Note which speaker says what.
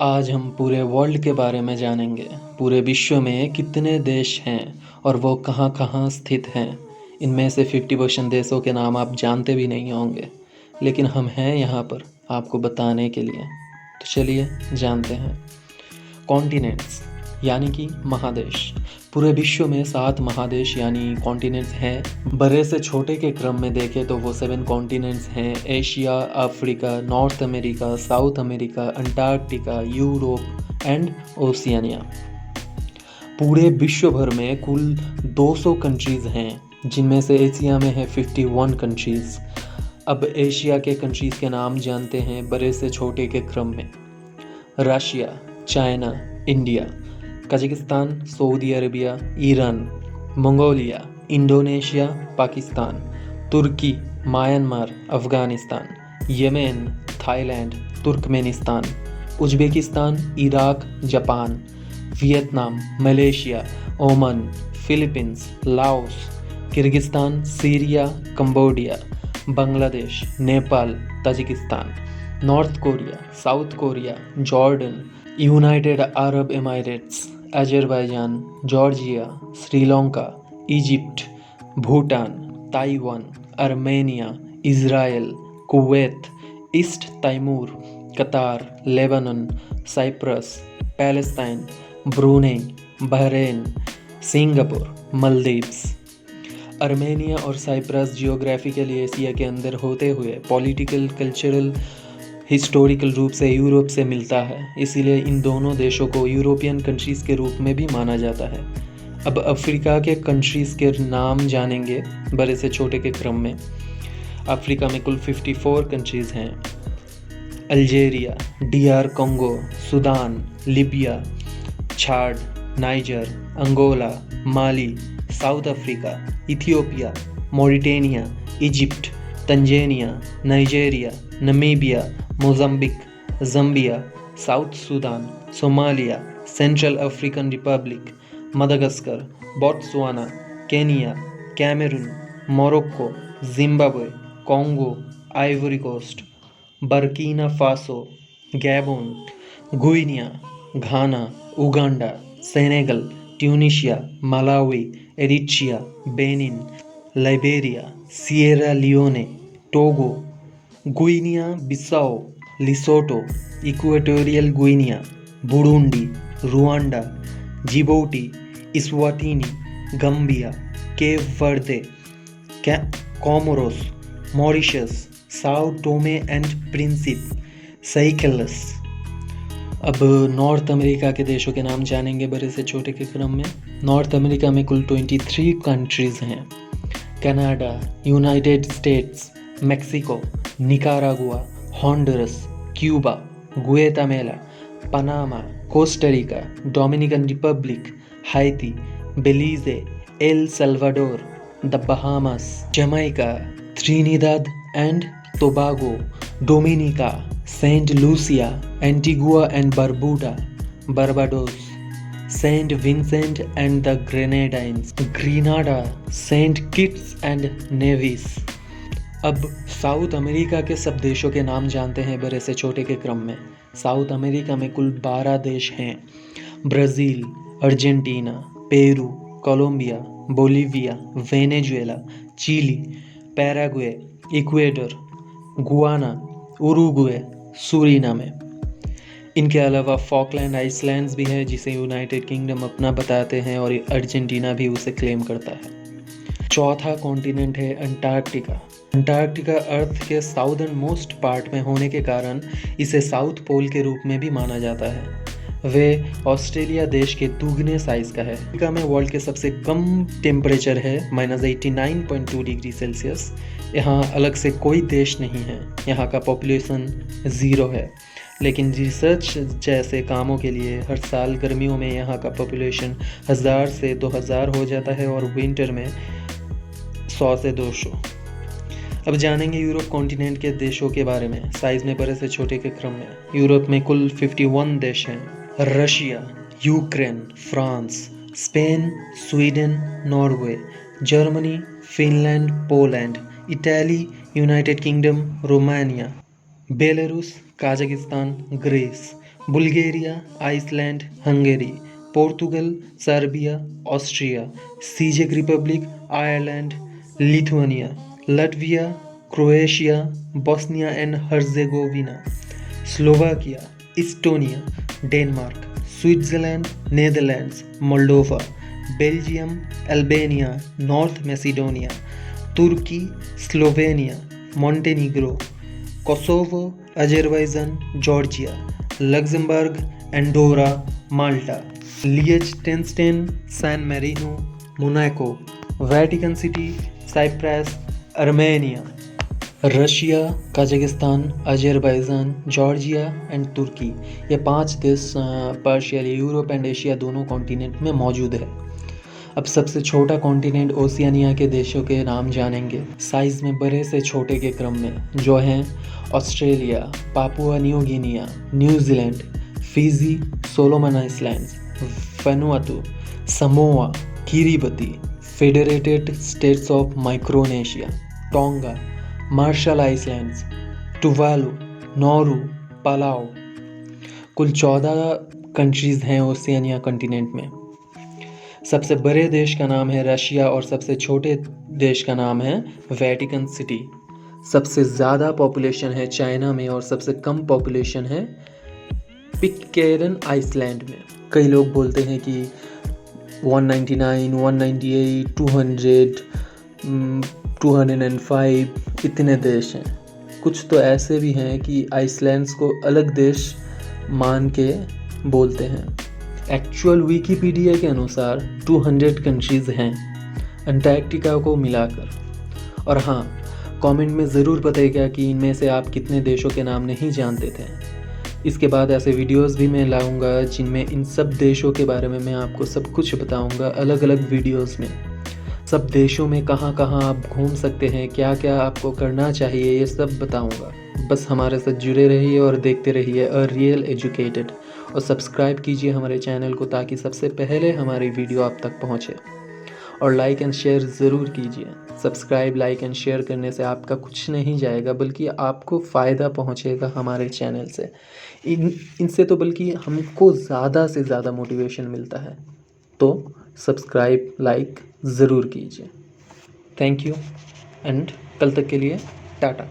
Speaker 1: आज हम पूरे वर्ल्ड के बारे में जानेंगे। पूरे विश्व में कितने देश हैं और वो कहाँ कहाँ स्थित हैं। इनमें से 50% देशों के नाम आप जानते भी नहीं होंगे, लेकिन हम हैं यहाँ पर आपको बताने के लिए। तो चलिए जानते हैं। कॉन्टिनेंट्स यानी कि महादेश। पूरे विश्व में 7 महादेश यानी कॉन्टिनेंट्स हैं। बड़े से छोटे के क्रम में देखें तो वो 7 कॉन्टिनेंट्स हैं: Asia, Africa, north America, south America, Antarctica, Europe and Oceania. पूरे विश्व भर में कुल 200 कंट्रीज़ हैं, जिनमें से एशिया में है 51 कंट्रीज़। अब एशिया के कंट्रीज़ के नाम जानते हैं बड़े से छोटे के क्रम में। Russia, China, India, Kazakhstan, Saudi Arabia, Iran, Mongolia, Indonesia, Pakistan, Turkey, Myanmar, Afghanistan, Yemen, Thailand, Turkmenistan, Uzbekistan, Iraq, Japan, Vietnam, Malaysia, Oman, Philippines, Laos, Kyrgyzstan, Syria, Cambodia, Bangladesh, Nepal, Tajikistan, North Korea, South Korea, Jordan, United Arab Emirates, Azerbaijan, Georgia, Sri Lanka, Egypt, Bhutan, Taiwan, Armenia, Israel, Kuwait, East Timor, Qatar, Lebanon, Cyprus, Palestine, Brunei, Bahrain, Singapore, Maldives. Armenia और Cyprus geographically Asia के अंदर होते हुए political, cultural, historical रूप से Europe से मिलता है, इसीलिए इन दोनों देशों को यूरोपियन कंट्रीज़ के रूप में भी माना जाता है। अब अफ्रीका के कंट्रीज़ के नाम जानेंगे बड़े से छोटे के क्रम में। अफ्रीका में कुल 54 कंट्रीज़ हैं: Algeria, DR Congo, Sudan, Libya, Chad, Niger, Angola, Mali, South Africa, Ethiopia, Mauritania, Egypt, Tanzania, Nigeria, Namibia, Mozambique, Zambia, South Sudan, Somalia, Central African Republic, Madagascar, Botswana, Kenya, Cameroon, Morocco, Zimbabwe, Congo, Ivory Coast, Burkina Faso, Gabon, Guinea, Ghana, Uganda, Senegal, Tunisia, Malawi, Eritrea, Benin, Liberia, Sierra Leone, Togo, Guinea Bissau, Lesotho, Equatorial Guinea, Burundi, Rwanda, Djibouti, Eswatini, Gambia, Cape Verde, Comoros, Mauritius, Sao Tome and Prinsep, साइकेलस। अब north America के देशों के नाम जानेंगे बड़े से छोटे के क्रम में। नॉर्थ अमेरिका में कुल 23 कंट्रीज़ हैं: Canada, United States, Mexico, Nicaragua, Honduras, Cuba, Guatemala, Panama, Costa Rica, Dominican Republic, Haiti, Belize, El Salvador, the Bahamas, Jamaica, Trinidad and Tobago, Dominica, Saint Lucia, Antigua and Barbuda, Barbados, Saint Vincent and the Grenadines, Grenada, Saint Kitts and Nevis. अब South America के सब देशों के नाम जानते हैं बड़े से छोटे के क्रम में। साउथ अमेरिका में कुल 12 देश हैं: Brazil, Argentina, Peru, Colombia, Bolivia, Venezuela, Chile, Paraguay, Ecuador, Guyana, Uruguay, Suriname. इनके अलावा फॉकलैंड आइसलैंड्स भी है, जिसे यूनाइटेड किंगडम अपना बताते हैं और अर्जेंटीना भी उसे क्लेम करता है। चौथा कॉन्टिनेंट है अंटार्कटिका। अंटार्कटिका अर्थ के साउदर्न मोस्ट पार्ट में होने के कारण इसे साउथ पोल के रूप में भी माना जाता है। वे ऑस्ट्रेलिया देश के दुगने साइज का है। अमेरिका में वर्ल्ड के सबसे कम टेम्परेचर है -89.2 डिग्री सेल्सियस। यहाँ अलग से कोई देश नहीं है। यहाँ का पॉपुलेशन 0 है, लेकिन रिसर्च जैसे कामों के लिए हर साल गर्मियों में यहाँ का पॉपुलेशन 1000 से 2000 हो जाता है और विंटर में 100 से 200। अब जानेंगे यूरोप कॉन्टिनेंट के देशों के बारे में, साइज़ में बड़े से छोटे के क्रम में। यूरोप में कुल 51 देश हैं: Russia, Ukraine, France, Spain, Sweden, Norway, Germany, Finland, Poland, Italy, United Kingdom, Romania, Belarus, Kazakhstan, Greece, Bulgaria, Iceland, Hungary, Portugal, Serbia, Austria, सीजेक Republic, Ireland, Lithuania, Latvia, Croatia, Bosnia and Herzegovina, Slovakia, Estonia, Denmark, Switzerland, Netherlands, Moldova, Belgium, Albania, North Macedonia, Turkey, Slovenia, Montenegro, Kosovo, Azerbaijan, Georgia, Luxembourg, Andorra, Malta, Liechtenstein, San Marino, Monaco, Vatican City, Cyprus, Armenia, Russia, Kazakhstan, Azerbaijan, Georgia and Turkey. ये 5 देश partially Europe and Asia दोनों continent में मौजूद है। अब सबसे छोटा continent Oceania के देशों के नाम जानेंगे, साइज़ में बड़े से छोटे के क्रम में, जो हैं Australia, Papua New Guinea, New Zealand, Fiji, Solomon Islands, Vanuatu, Samoa, Kiribati, Federated States of Micronesia, Tonga, Marshall Islands, Tuvalu, Nauru, Palau. कुल 14 कंट्रीज़ हैं ओशियानिया कॉन्टिनेंट में। सबसे बड़े देश का नाम है रशिया और सबसे छोटे देश का नाम है वेटिकन सिटी। सबसे ज़्यादा पॉपुलेशन है चाइना में और सबसे कम पॉपुलेशन है पिटकैरन आइसलैंड में। कई लोग बोलते हैं कि 199, 198, 200, 205 इतने देश हैं। कुछ तो ऐसे भी हैं कि आइसलैंड्स को अलग देश मान के बोलते हैं। एक्चुअल विकिपीडिया के अनुसार 200 कंट्रीज़ हैं अंटार्कटिका को मिलाकर। और हाँ, कमेंट में ज़रूर बताइएगा कि इनमें से आप कितने देशों के नाम नहीं जानते थे। इसके बाद ऐसे वीडियोस भी मैं लाऊंगा जिनमें इन सब देशों के बारे में मैं आपको सब कुछ बताऊंगा अलग अलग वीडियोस में। सब देशों में कहाँ कहाँ आप घूम सकते हैं, क्या क्या आपको करना चाहिए, ये सब बताऊंगा। बस हमारे साथ जुड़े रहिए और देखते रहिए अ रियल एजुकेटेड, और सब्सक्राइब कीजिए हमारे चैनल को ताकि सबसे पहले हमारी वीडियो आप तक पहुंचे। और लाइक एंड शेयर ज़रूर कीजिए। सब्सक्राइब, लाइक एंड शेयर करने से आपका कुछ नहीं जाएगा, बल्कि आपको फ़ायदा पहुंचेगा हमारे चैनल से। इनसे तो बल्कि हमको ज़्यादा से ज़्यादा मोटिवेशन मिलता है। तो सब्सक्राइब, लाइक ज़रूर कीजिए। थैंक यू एंड कल तक के लिए टाटा।